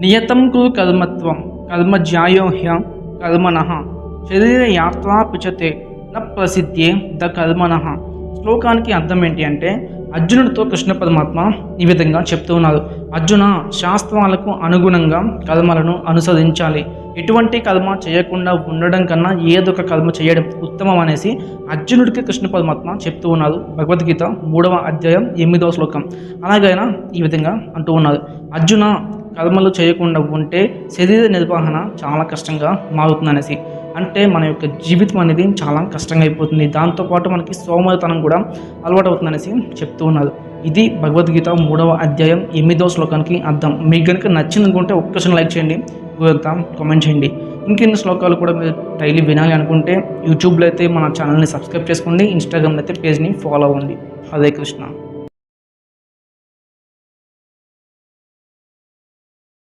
నియతం కు కర్మత్వం కర్మజ్యాయో హ్య కర్మణః శరీర యాత్రా పిచతే న ప్రసిద్ధే ద కర్మణః. శ్లోకానికి అర్థం ఏంటి అంటే అర్జునుడితో కృష్ణ పరమాత్మ ఈ విధంగా చెప్తూ ఉన్నారు. అర్జున, శాస్త్రాలకు అనుగుణంగా కర్మలను అనుసరించాలి. ఎటువంటి కర్మ చేయకుండా ఉండడం కన్నా ఏదొక కర్మ చేయడం ఉత్తమం అనేసి అర్జునుడికి కృష్ణ పరమాత్మ చెప్తూ ఉన్నారు. భగవద్గీత 3వ అధ్యాయం 8వ శ్లోకం. అలాగైనా ఈ విధంగా అంటూ ఉన్నారు. అర్జున, కర్మలు చేయకుండా ఉంటే శరీర నిర్వహణ చాలా కష్టంగా మారుతుంది అనేసి. అంటే మన యొక్క జీవితం అనేది చాలా కష్టంగా అయిపోతుంది. దాంతోపాటు మనకి సోమరితనం కూడా అలవాటు అవుతుంది అనేసి చెప్తూ ఉన్నారు. ఇది భగవద్గీత 3వ అధ్యాయం 8వ శ్లోకానికి అర్థం. మీకు కనుక నచ్చిందనుకుంటే ఒక్కసారి లైక్ చేయండి, ఊరంతా కామెంట్ చేయండి. ఇంకెన్ని శ్లోకాలు కూడా మీరు డైలీ వినాలి అనుకుంటే యూట్యూబ్లో అయితే మన ఛానల్ని సబ్స్క్రైబ్ చేసుకోండి, ఇన్స్టాగ్రామ్లో అయితే పేజ్ని ఫాలో అవ్వండి. హరే కృష్ణ.